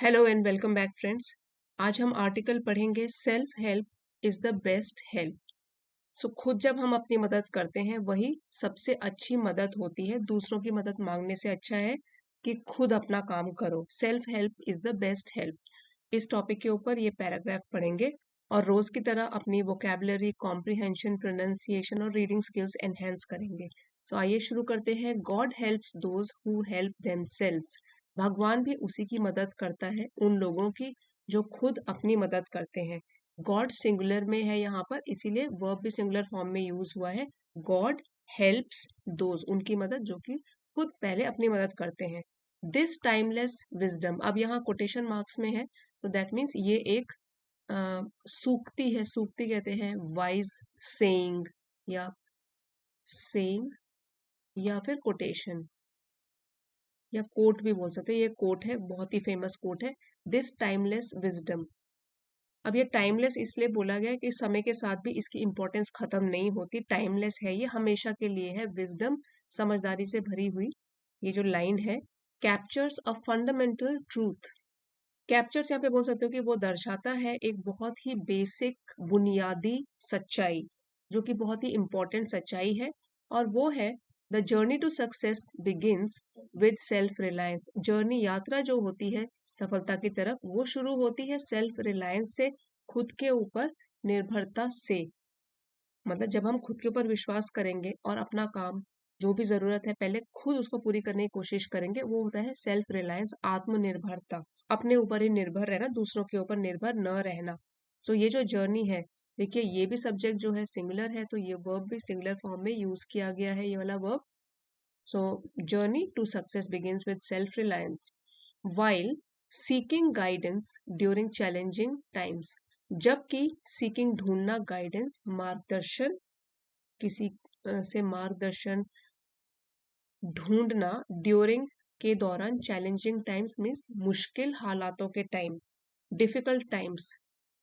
Hello and welcome back friends. आज हम article पढ़ेंगे self help is the best help. So खुद जब हम अपनी मदद करते हैं वही सबसे अच्छी मदद होती है। दूसरों की मदद मांगने से अच्छा है कि खुद अपना काम करो। Self help is the best help. इस टॉपिक के ऊपर ये पैराग्राफ पढ़ेंगे और रोज की तरह अपनी वोकेबलरी, कॉम्प्रिहेंशन, प्रोनाउंसिएशन और रीडिंग स्किल्स एनहेंस करेंगे। सो आइए शुरू करते हैं। God helps those who help themselves. भगवान भी उसी की मदद करता है, उन लोगों की जो खुद अपनी मदद करते हैं। गॉड सिंगुलर में है यहाँ पर, इसीलिए वर्ब भी सिंगुलर फॉर्म में यूज हुआ है। गॉड हेल्प्स दोज, उनकी मदद जो कि खुद पहले अपनी मदद करते हैं। दिस टाइमलेस विजडम, अब यहाँ कोटेशन मार्क्स में है, तो दैट मीन्स ये एक सूक्ति है। सूक्ति कहते हैं वाइज सेइंग या सेइंग या फिर कोटेशन या कोट भी बोल सकते हैं। ये कोट है, बहुत ही फेमस कोट है, दिस टाइमलेस विजडम। अब ये टाइमलेस इसलिए बोला गया है कि समय के साथ भी इसकी इंपॉर्टेंस खत्म नहीं होती। टाइमलेस है, ये हमेशा के लिए है। विजडम, समझदारी से भरी हुई। ये जो लाइन है, captures a fundamental truth. Captures यहाँ पे बोल सकते हो कि वो दर्शाता है एक बहुत ही बेसिक, बुनियादी सच्चाई, जो कि बहुत ही इंपॉर्टेंट सच्चाई है। और वो है the journey to success begins with self reliance. Journey, यात्रा जो होती है सफलता की तरफ, वो शुरू होती है सेल्फ रिलायंस से, खुद के ऊपर निर्भरता से। मतलब जब हम खुद के ऊपर विश्वास करेंगे और अपना काम, जो भी जरूरत है पहले खुद उसको पूरी करने की कोशिश करेंगे, वो होता है सेल्फ रिलायंस, आत्मनिर्भरता। अपने ऊपर ही निर्भर रहना, दूसरों के ऊपर निर्भर न रहना। सो ये जो जर्नी है, देखिए ये भी सब्जेक्ट जो है सिंगुलर है, तो ये वर्ब भी सिंगुलर फॉर्म में यूज किया गया है, ये वाला verb. So journey to success begins with self reliance while seeking guidance during challenging times. जबकि सीकिंग, ढूंढना, गाइडेंस, मार्गदर्शन, किसी से मार्गदर्शन ढूंढना, ड्यूरिंग के दौरान, चैलेंजिंग टाइम्स मीन्स मुश्किल हालातों के टाइम, डिफिकल्ट टाइम्स,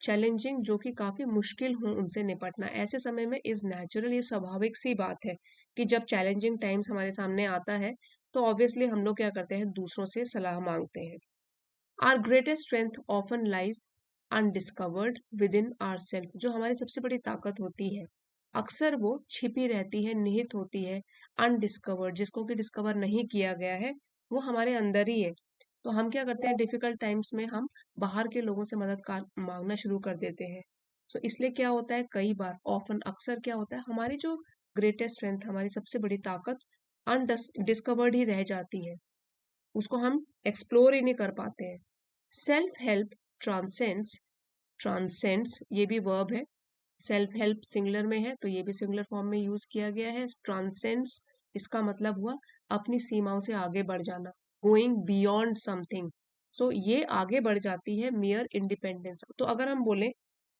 चैलेंजिंग जो कि काफी मुश्किल हो उनसे निपटना ऐसे समय में, इज नेचुरल, ये स्वाभाविक सी बात है कि जब चैलेंजिंग टाइम्स हमारे सामने आता है तो ऑब्वियसली हम लोग क्या करते हैं, दूसरों से सलाह मांगते हैं। Our greatest strength often lies undiscovered within our self. जो हमारी सबसे बड़ी ताकत होती है, अक्सर वो छिपी रहती है, निहित होती है। अनडिस्कवर्ड, जिसको कि डिस्कवर नहीं किया गया है, वो हमारे अंदर ही है। तो हम क्या करते हैं, डिफिकल्ट टाइम्स में हम बाहर के लोगों से मदद का मांगना शुरू कर देते हैं। सो इसलिए क्या होता है, कई बार, ऑफन, अक्सर क्या होता है, हमारी जो ग्रेटेस्ट स्ट्रेंथ, हमारी सबसे बड़ी ताकत अनडिस्कवर्ड ही रह जाती है, उसको हम एक्सप्लोर ही नहीं कर पाते हैं। सेल्फ हेल्प ट्रांसेंड्स, ट्रांसेंड्स ये भी वर्ब है। सेल्फ हेल्प सिंगुलर में है तो ये भी सिंगुलर फॉर्म में यूज किया गया है। ट्रांसेंड्स, इसका मतलब हुआ अपनी सीमाओं से आगे बढ़ जाना, गोइंग बियॉन्ड समथिंग। सो ये आगे बढ़ जाती है मियर इंडिपेंडेंस। तो अगर हम बोले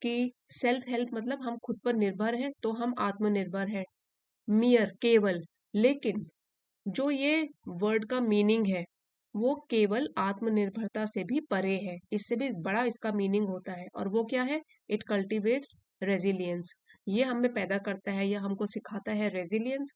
कि सेल्फ हेल्प मतलब हम खुद पर निर्भर है, तो हम आत्मनिर्भर है, मियर, केवल। लेकिन जो ये वर्ड का मीनिंग है, वो केवल आत्मनिर्भरता से भी परे है, इससे भी बड़ा इसका मीनिंग होता है। और वो क्या है, इट कल्टिवेट्स रेजिलियंस। ये हमें पैदा करता है या हमको सिखाता है रेजिलियंस,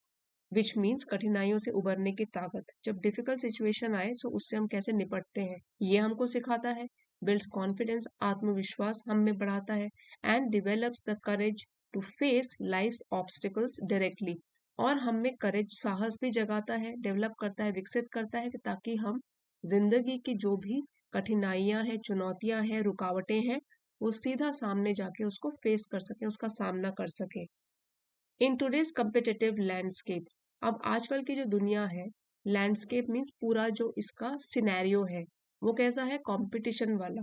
विच मीन्स कठिनाइयों से उबरने की ताकत। जब डिफिकल्ट सिचुएशन आए तो उससे हम कैसे निपटते हैं, ये हमको सिखाता है। बिल्ड्स कॉन्फिडेंस, आत्मविश्वास हम में बढ़ाता है। And develops the courage to face life's obstacles directly. और हम में करेज, साहस भी जगाता है, डेवलप करता है, विकसित करता है, कि ताकि हम जिंदगी की जो भी कठिनाइयां हैं, चुनौतियां हैं, रुकावटें हैं, वो सीधा सामने जाके उसको फेस कर सके, उसका सामना कर सके। इन टूडेज कम्पिटिटिव लैंडस्केप, अब आजकल की जो दुनिया है, लैंडस्केप मीन्स पूरा जो इसका सिनेरियो है, वो कैसा है, कंपटीशन वाला।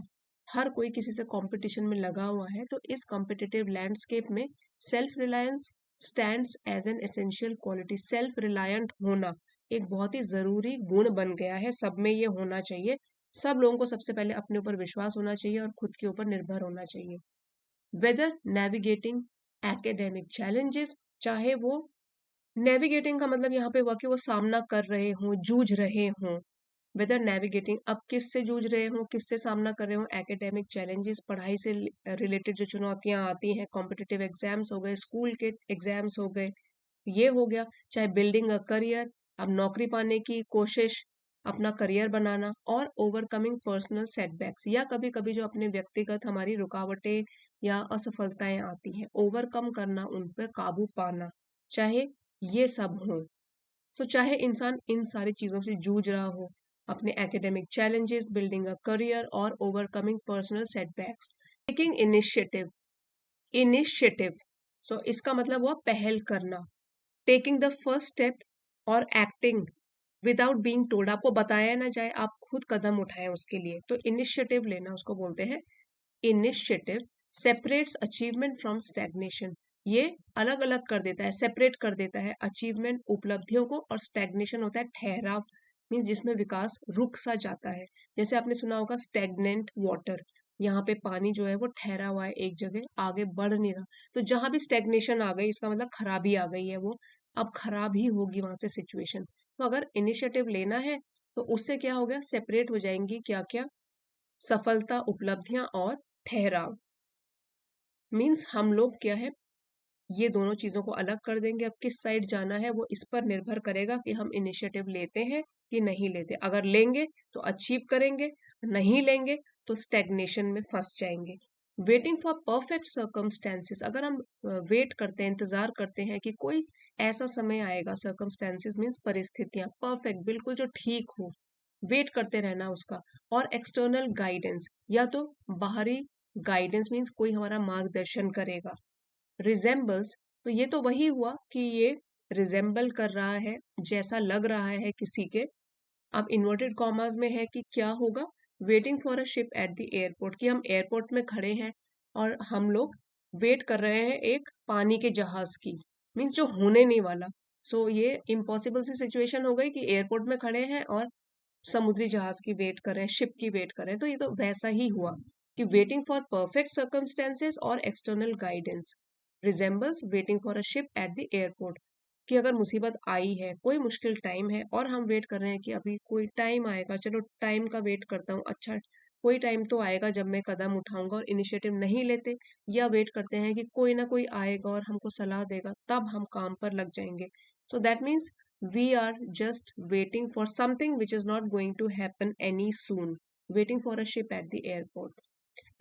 हर कोई किसी से कंपटीशन में लगा हुआ है। तो इस कॉम्पिटिटिव लैंडस्केप में self reliance stands as an essential quality. Self reliant होना एक बहुत ही जरूरी गुण बन गया है, सब में ये होना चाहिए। सब लोगों को सबसे पहले अपने ऊपर विश्वास होना चाहिए और खुद के ऊपर निर्भर होना चाहिए। वेदर नेविगेटिंग एकेडमिक चैलेंजेस, चाहे वो, नेविगेटिंग का मतलब यहाँ पे हुआ कि वो सामना कर रहे हों, जूझ रहे हों। वेदर नेविगेटिंग, अब किस से जूझ रहे हों, किससे सामना कर रहे हों, एकेडमिक चैलेंजेस, पढ़ाई से रिलेटेड जो चुनौतियां आती हैं, कॉम्पिटिटिव एग्जाम्स हो गए, स्कूल के एग्जाम्स हो गए, ये हो गया। चाहे बिल्डिंग अ करियर, अब नौकरी पाने की कोशिश, अपना करियर बनाना, और ओवरकमिंग पर्सनल सेटबैक्स, या कभी कभी जो अपने व्यक्तिगत हमारी रुकावटें या असफलताएं आती हैं, ओवरकम करना, उन पर काबू पाना, चाहे ये सब हो। चाहे इंसान इन सारी चीजों से जूझ रहा हो, अपने academic challenges, building a career, और overcoming personal setbacks, taking initiative. Initiative, इसका मतलब हुआ पहल करना, टेकिंग द फर्स्ट स्टेप, और एक्टिंग विदाउट बीइंग टोल्ड, आपको बताया ना जाए, आप खुद कदम उठाएं उसके लिए, तो इनिशिएटिव लेना उसको बोलते हैं। Initiative separates achievement from stagnation, ये अलग अलग कर देता है, सेपरेट कर देता है अचीवमेंट, उपलब्धियों को, और स्टैग्नेशन होता है ठहराव, मीन्स जिसमें विकास रुक सा जाता है। जैसे आपने सुना होगा स्टैग्नेंट वाटर, यहाँ पे पानी जो है वो ठहरा हुआ है एक जगह, आगे बढ़ नहीं रहा। तो जहां भी स्टैग्नेशन आ गई, इसका मतलब खराबी आ गई है, वो अब खराब ही होगी वहां से सिचुएशन। तो अगर इनिशिएटिव लेना है तो उससे क्या हो गया, सेपरेट हो जाएंगी क्या क्या, सफलता, उपलब्धियां और ठहराव। मीन्स हम लोग क्या है, ये दोनों चीजों को अलग कर देंगे। अब किस साइड जाना है वो इस पर निर्भर करेगा कि हम इनिशिएटिव लेते हैं कि नहीं लेते। अगर लेंगे तो अचीव करेंगे, नहीं लेंगे तो स्टेग्नेशन में फंस जाएंगे। वेटिंग फॉर परफेक्ट सर्कमस्टेंसेस, अगर हम वेट करते हैं, इंतजार करते हैं कि कोई ऐसा समय आएगा, सर्कमस्टेंसेस मीन्स परिस्थितियां परफेक्ट, बिल्कुल जो ठीक हो, वेट करते रहना उसका। और एक्सटर्नल गाइडेंस, या तो बाहरी गाइडेंस मीन्स कोई हमारा मार्गदर्शन करेगा। रिजेंबल्स, तो ये तो वही हुआ कि ये रिजेंबल कर रहा है, जैसा लग रहा है किसी के। अब इन्वर्टेड कॉमर्स में है कि क्या होगा, waiting for a ship at the airport, कि हम एयरपोर्ट में खड़े हैं और हम लोग वेट कर रहे हैं एक पानी के जहाज की, मीन्स जो होने नहीं वाला। ये इम्पॉसिबल सी सिचुएशन हो गई कि एयरपोर्ट में खड़े हैं और समुद्री जहाज की वेट कर रहे हैं, शिप की वेट कर रहे हैं। तो ये तो वैसा ही हुआ कि वेटिंग फॉर परफेक्ट सर्कमस्टेंसेस और external guidance resembles waiting for a ship at the airport, कि अगर मुसीबत आई है, कोई मुश्किल टाइम है, और हम वेट कर रहे हैं कि अभी कोई टाइम आएगा, चलो टाइम का वेट करता हूँ, अच्छा कोई टाइम तो आएगा जब मैं कदम उठाऊंगा, और इनिशिएटिव नहीं लेते, या वेट करते हैं कि कोई ना कोई आएगा और हमको सलाह देगा, तब हम काम पर लग जाएंगे। So that means we are just waiting for something which is not going to happen any soon, waiting for a ship at the airport.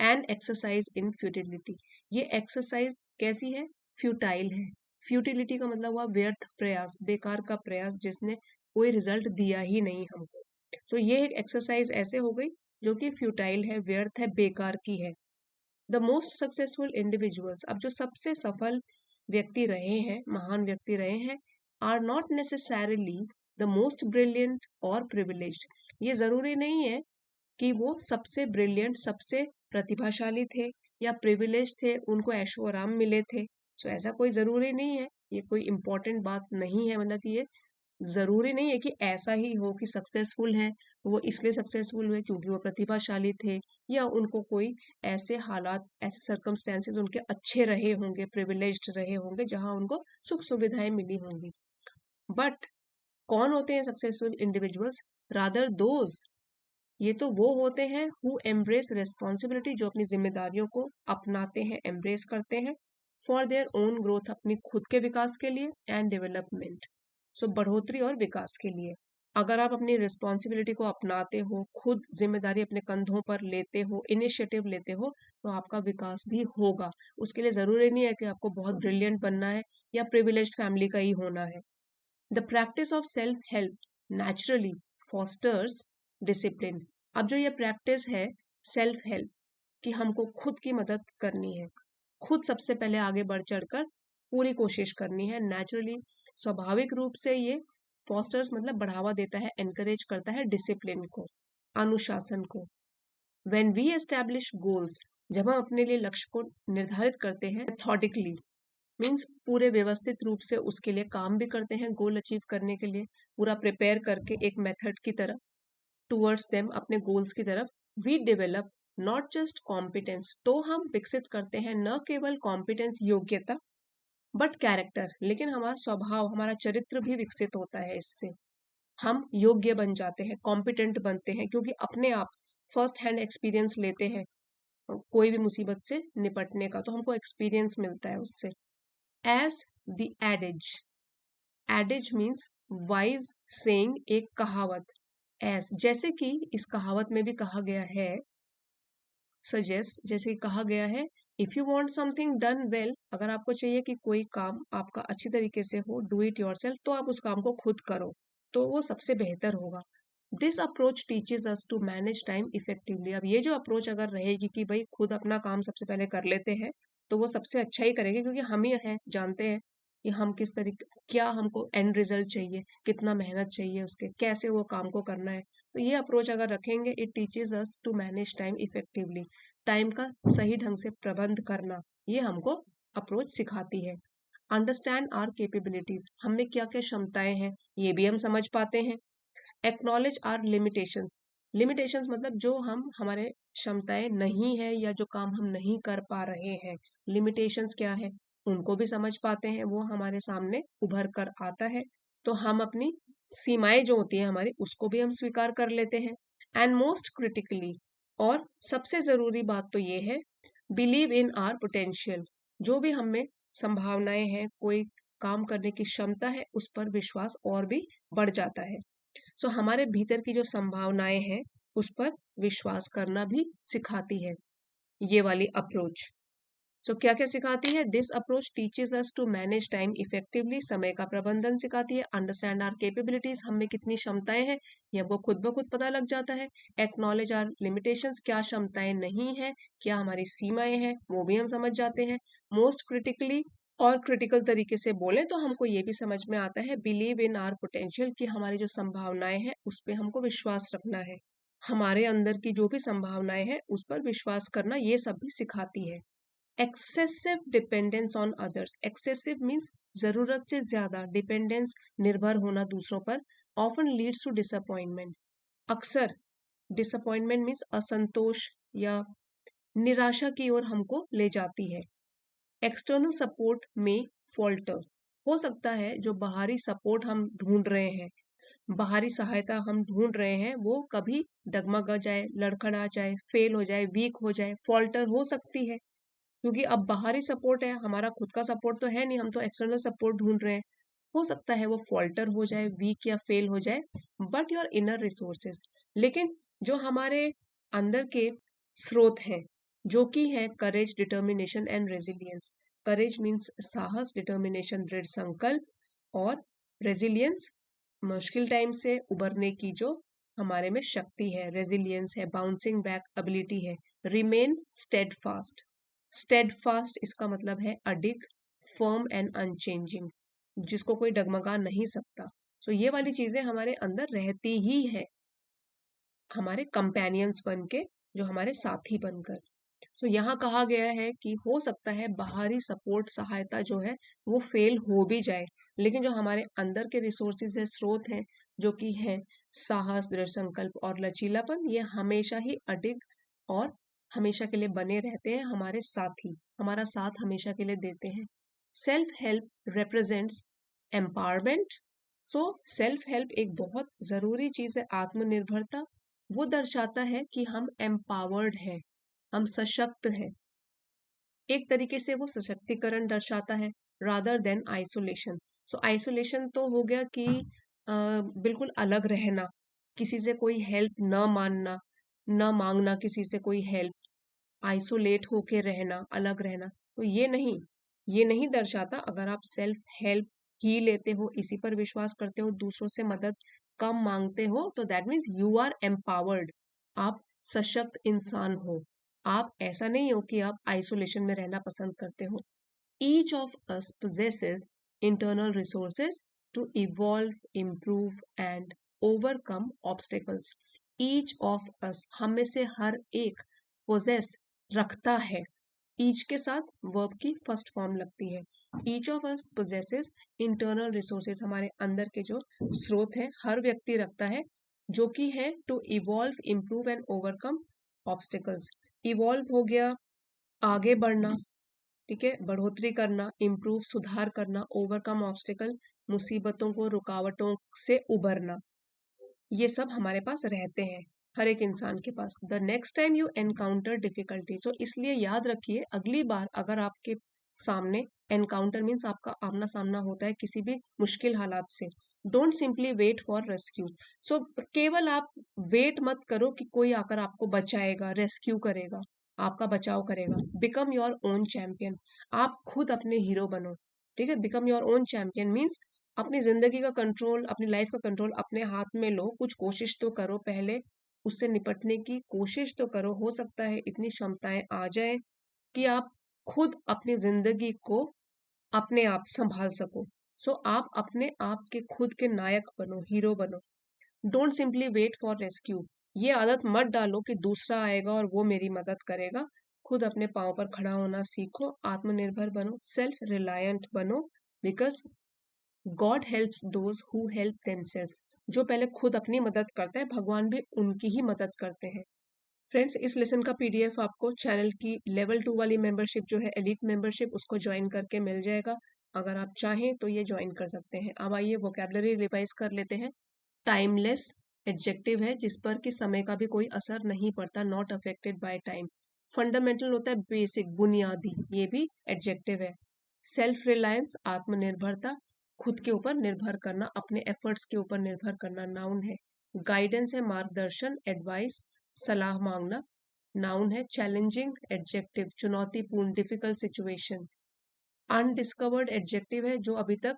And exercise in futility, ये एक्सरसाइज कैसी है, फ्यूटाइल है। फ्यूटिलिटी का मतलब हुआ व्यर्थ प्रयास, बेकार का प्रयास जिसने कोई रिजल्ट दिया ही नहीं हमको। ये एक एक्सरसाइज ऐसे हो गई जो कि फ्यूटाइल है, व्यर्थ है, बेकार की है। द मोस्ट सक्सेसफुल इंडिविजुअल्स, अब जो सबसे सफल व्यक्ति रहे हैं, महान व्यक्ति रहे हैं, are not necessarily the most brilliant और प्रिविलेज्ड, ये जरूरी नहीं है कि वो सबसे ब्रिलियंट, सबसे प्रतिभाशाली थे, या प्रिविलेज थे, उनको ऐशो आराम मिले थे। ऐसा कोई जरूरी नहीं है, ये कोई इम्पोर्टेंट बात नहीं है, मतलब कि ये जरूरी नहीं है कि ऐसा ही हो कि सक्सेसफुल है, वो इसलिए सक्सेसफुल हुए क्योंकि वो प्रतिभाशाली थे, या उनको कोई ऐसे हालात, ऐसे सर्कमस्टेंसेस उनके अच्छे रहे होंगे, प्रिविलेज्ड रहे होंगे, जहां उनको सुख सुविधाएं मिली होंगी। बट कौन होते हैं सक्सेसफुल इंडिविजुअल्स, रादर दोज, ये तो वो होते हैं हु एम्ब्रेस रिस्पॉन्सिबिलिटी, जो अपनी जिम्मेदारियों को अपनाते हैं, एम्ब्रेस करते हैं, फॉर देयर ओन ग्रोथ, अपनी खुद के विकास के लिए, एंड डेवलपमेंट, बढ़ोतरी और विकास के लिए। अगर आप अपनी रिस्पॉन्सिबिलिटी को अपनाते हो, खुद जिम्मेदारी अपने कंधों पर लेते हो, इनिशिएटिव लेते हो, तो आपका विकास भी होगा। उसके लिए जरूरी नहीं है कि आपको बहुत ब्रिलियंट बनना है या प्रिविलेज्ड फैमिली का ही होना है। The practice of self help naturally fosters discipline, अब जो ये प्रैक्टिस है सेल्फ हेल्प, कि हमको खुद की मदद करनी है, खुद सबसे पहले आगे बढ़ चढ़कर पूरी कोशिश करनी है, नेचुरली, स्वाभाविक रूप से ये फॉस्टर्स मतलब बढ़ावा देता है, एनकरेज करता है डिसिप्लिन को, अनुशासन को। व्हेन वी एस्टैब्लिश गोल्स, जब हम अपने लिए लक्ष्य को निर्धारित करते हैं मेथोडिकली, मीन्स पूरे व्यवस्थित रूप से उसके लिए काम भी करते हैं, गोल अचीव करने के लिए पूरा प्रिपेयर करके एक मेथड की तरह, टूवर्ड्स देम, अपने गोल्स की तरफ, we develop not just competence, तो हम विकसित करते हैं न केवल कॉम्पिटेंस, योग्यता, बट कैरेक्टर, लेकिन हमारा स्वभाव, हमारा चरित्र भी विकसित होता है इससे। हम योग्य बन जाते हैं, कॉम्पिटेंट बनते हैं, क्योंकि अपने आप फर्स्ट हैंड एक्सपीरियंस लेते हैं कोई भी मुसीबत से निपटने का, तो हमको एक्सपीरियंस मिलता है उससे। As the adage, adage means wise saying, एक कहावत, एज, जैसे कि इस कहावत में भी कहा गया है, सजेस्ट, जैसे कि कहा गया है, if you want something done well, अगर आपको चाहिए कि कोई काम आपका अच्छी तरीके से हो, डू इट योरसेल्फ, तो आप उस काम को खुद करो, तो वो सबसे बेहतर होगा। This approach teaches us to manage time effectively. अब ये जो अप्रोच अगर रहेगी कि भाई खुद अपना काम सबसे पहले कर लेते हैं, तो वो सबसे अच्छा ही करेंगे, क्योंकि हम ही हैं, जानते हैं कि हम किस तरीके, क्या हमको एंड रिजल्ट चाहिए, कितना मेहनत चाहिए उसके, कैसे वो काम को करना है। तो ये अप्रोच अगर रखेंगे, it teaches us to manage time effectively, time का सही ढंग से प्रबंध करना, ये हमको अप्रोच सिखाती है। अंडरस्टैंड आर कैपेबिलिटीज, हम में क्या क्या क्षमताएं हैं, ये भी हम समझ पाते हैं। एक्नॉलेज आर लिमिटेशंस, लिमिटेशंस मतलब जो हम, हमारे क्षमताएं नहीं है या जो काम हम नहीं कर पा रहे हैं, लिमिटेशंस क्या है, उनको भी समझ पाते हैं, वो हमारे सामने उभर कर आता है। तो हम अपनी सीमाएं जो होती हैं हमारी, उसको भी हम स्वीकार कर लेते हैं। एंड मोस्ट क्रिटिकली, और सबसे जरूरी बात तो ये है, बिलीव इन आर पोटेंशियल, जो भी हम में संभावनाएं हैं, कोई काम करने की क्षमता है, उस पर विश्वास और भी बढ़ जाता है। सो हमारे भीतर की जो संभावनाएं हैं, उस पर विश्वास करना भी सिखाती है ये वाली अप्रोच। सो क्या क्या सिखाती है, this approach teaches us to manage time effectively, समय का प्रबंधन सिखाती है। अंडरस्टैंड आर कैपेबिलिटीज, हम में कितनी क्षमताएं हैं ये हमको खुद ब खुद पता लग जाता है। एक्नॉलेज आर लिमिटेशंस, क्या क्षमताएं नहीं है, क्या हमारी सीमाएं हैं, वो भी हम समझ जाते हैं। मोस्ट क्रिटिकली, और क्रिटिकल तरीके से बोले तो हमको ये भी समझ में आता है, बिलीव इन आर पोटेंशियल, कि हमारी जो संभावनाएं हैं उस पर हमको विश्वास रखना है, हमारे अंदर की जो भी संभावनाएं हैं उस पर विश्वास करना, ये सब भी सिखाती है। Excessive dependence on others, excessive means जरूरत से ज्यादा, डिपेंडेंस निर्भर होना दूसरों पर, ऑफन लीड्स टू डिसअपॉइंटमेंट, अक्सर डिसअपॉइंटमेंट मीन्स असंतोष या निराशा की ओर हमको ले जाती है। एक्सटर्नल सपोर्ट में फॉल्टर, हो सकता है जो बाहरी सपोर्ट हम ढूंढ रहे हैं, बाहरी सहायता हम ढूंढ रहे हैं, वो कभी डगमगा जाए, लड़खड़ा जाए, फेल हो जाए, वीक हो जाए, फॉल्टर हो सकती है, क्योंकि अब बाहरी सपोर्ट है, हमारा खुद का सपोर्ट तो है नहीं, हम तो एक्सटर्नल सपोर्ट ढूंढ रहे हैं, हो सकता है वो फॉल्टर हो जाए, वीक या फेल हो जाए। बट योर इनर रिसोर्सेज, लेकिन जो हमारे अंदर के स्रोत हैं, जो कि है courage, determination and resilience. Courage means साहस, डिटर्मिनेशन दृढ़ संकल्प, और रेजिलियंस मुश्किल टाइम से उबरने की जो हमारे में शक्ति है, रेजिलियंस है, बाउंसिंग बैक एबिलिटी है। रिमेन स्टेडफास्ट, स्टेडफास्ट इसका मतलब है अडिग, फर्म एंड अनचेंजिंग, जिसको कोई डगमगा नहीं सकता। सो ये वाली चीजें हमारे अंदर रहती ही है, हमारे कंपेनियंस बन के, जो हमारे साथी बनकर। तो यहाँ कहा गया है कि हो सकता है बाहरी सपोर्ट, सहायता जो है वो फेल हो भी जाए, लेकिन जो हमारे अंदर के रिसोर्सेज है, स्रोत हैं, जो कि है साहस, दृढ़ संकल्प और लचीलापन, ये हमेशा ही अडिग और हमेशा के लिए बने रहते हैं, हमारे साथी, हमारा साथ हमेशा के लिए देते हैं। Self help represents empowerment. So self help एक बहुत जरूरी चीज है, आत्मनिर्भरता, वो दर्शाता है कि हम एम्पावर्ड हैं, हम सशक्त हैं, एक तरीके से वो सशक्तिकरण दर्शाता है, रादर देन आइसोलेशन। सो आइसोलेशन तो हो गया कि बिल्कुल अलग रहना, किसी से कोई हेल्प न मानना, न मांगना किसी से कोई हेल्प, आइसोलेट होके रहना, अलग रहना, तो ये नहीं दर्शाता। अगर आप सेल्फ हेल्प ही लेते हो, इसी पर विश्वास करते हो, दूसरों से मदद कम मांगते हो, तो that means you are empowered, आप सशक्त इंसान हो। आप ऐसा नहीं हो कि आप आइसोलेशन में रहना पसंद करते हो। Each of us possesses internal resources to evolve, improve and overcome obstacles. Each of us, हम में से हर एक possess रखता है, ईच के साथ वर्ब की फर्स्ट फॉर्म लगती है। Each of us possesses internal resources, हमारे अंदर के जो स्रोत है हर व्यक्ति रखता है, जो कि है to evolve, improve and overcome obstacles. Evolve हो गया आगे बढ़ना, ठीक है, बढ़ोतरी करना, इम्प्रूव सुधार करना, ओवरकम ऑब्स्टिकल मुसीबतों को, रुकावटों से उबरना, ये सब हमारे पास रहते हैं, हर एक इंसान के पास। The next time you encounter difficulty, so इसलिए याद रखिए, अगली बार अगर आपके सामने, एनकाउंटर मीन्स आपका आमना सामना होता है किसी भी मुश्किल हालात से, don't simply wait for rescue. So केवल आप वेट मत करो कि कोई आकर आपको बचाएगा, रेस्क्यू करेगा, आपका बचाव करेगा। Become your own champion. आप खुद अपने हीरो बनो। ठीक है, become your own champion means अपनी जिंदगी का कंट्रोल, अपनी लाइफ का कंट्रोल अपने हाथ में लो। कुछ कोशिश तो करो, पहले उससे निपटने की कोशिश तो करो। हो सकता है इतनी क्षमताएं आ जाए कि आप खुद अपनी जिंदगी को अपने आप संभाल सको। सो आप अपने आप के खुद के नायक बनो, हीरो बनो। Don't simply wait for rescue. ये आदत मत डालो कि दूसरा आएगा और वो मेरी मदद करेगा। खुद अपने पाँव पर खड़ा होना सीखो, आत्मनिर्भर बनो, सेल्फ रिलायंट बनो। Because God helps those who help themselves. जो पहले खुद अपनी मदद करता है, भगवान भी उनकी ही मदद करते हैं। फ्रेंड्स, इस लेसन का पीडीएफ आपको चैनल की लेवल 2 वाली मेंबरशिप जो है एलिट मेंबरशिप, उसको ज्वाइन करके मिल जाएगा। अगर आप चाहें तो ये ज्वाइन कर सकते हैं। अब आइए वोकेबलरी रिवाइज कर लेते हैं। टाइमलेस एडजेक्टिव है जिस पर कि समय का भी कोई असर नहीं पड़ता, not affected by time. Fundamental होता है बेसिक, बुनियादी, ये भी एडजेक्टिव है। सेल्फ रिलायंस आत्मनिर्भरता, खुद के ऊपर निर्भर करना, अपने एफर्ट्स के ऊपर निर्भर करना, नाउन है। गाइडेंस है मार्गदर्शन, एडवाइस, सलाह मांगना, नाउन है। चैलेंजिंग एडजेक्टिव चुनौतीपूर्ण, डिफिकल्ट सिचुएशन। अनडिस्कवर्ड एडजेक्टिव है जो अभी तक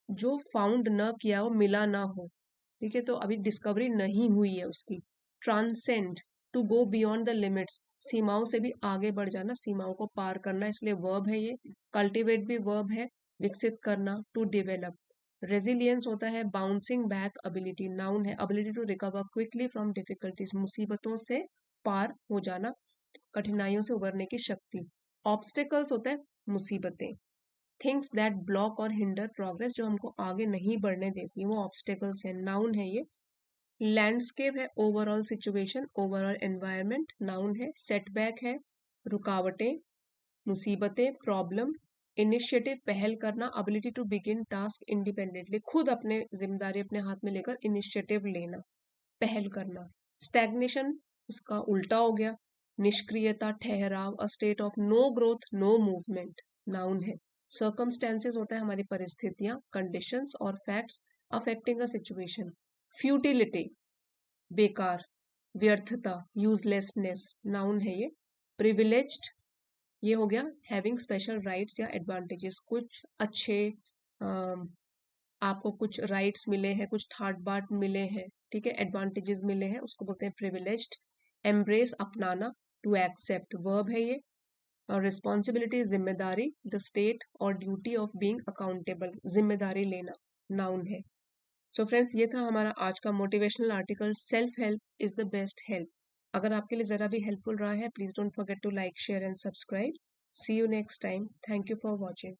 जो फाउंड न किया हो, मिला ना हो। ठीक है, तो अभी डिस्कवरी नहीं हुई है उसकी। Transcend to go beyond the limits, सीमाओं से भी आगे बढ़ जाना, सीमाओं को पार करना, इसलिए वर्ब है ये। कल्टिवेट भी वर्ब है, विकसित करना, टू डेवलप। रेजिलियंस होता है बाउंसिंग बैक एबिलिटी, नाउन है। Ability to recover quickly from difficulties, मुसीबतों से पार हो जाना, कठिनाइयों से उबरने की शक्ति। ऑब्स्टिकल्स होता है मुसीबतें। थिंग्स दैट ब्लॉक और हिंडर प्रोग्रेस, जो हमको आगे नहीं बढ़ने देती, वो ऑब्स्टिकल्स है, नाउन है ये। लैंडस्केप है overall situation, overall environment, noun है। सेटबैक है रुकावटें, मुसीबतें, प्रॉब्लम। इनिशिएटिव पहल करना, ability to begin task independently, खुद अपने जिम्मेदारी अपने हाथ में लेकर इनिशिएटिव लेना, पहल करना। स्टैग्नेशन उसका उल्टा हो गया, निष्क्रियता, ठहराव, a state of no growth, no movement, noun है। सर्कमस्टेंसेस होता है हमारी परिस्थितियां, कंडीशंस और facts affecting a situation. Futility बेकार, व्यर्थता, यूजलेसनेस, नाउन है ये। प्रिविलेज्ड ये हो गया हैविंग स्पेशल राइट्स या एडवांटेजेस, कुछ अच्छे आपको कुछ राइट्स मिले हैं, कुछ ठाट बाट मिले हैं, ठीक है, एडवांटेजेस मिले हैं, उसको बोलते हैं प्रिविलेज्ड। एम्ब्रेस अपनाना, टू एक्सेप्ट, वर्ब है ये। और रिस्पॉन्सिबिलिटी जिम्मेदारी, द स्टेट और ड्यूटी ऑफ बीइंग अकाउंटेबल, जिम्मेदारी लेना, नाउन है। सो फ्रेंड्स, ये था हमारा आज का motivational article, self help is the best help. अगर आपके लिए ज़रा भी हेल्पफुल रहा है, please don't forget to like, share and subscribe. See you next time. Thank you for watching.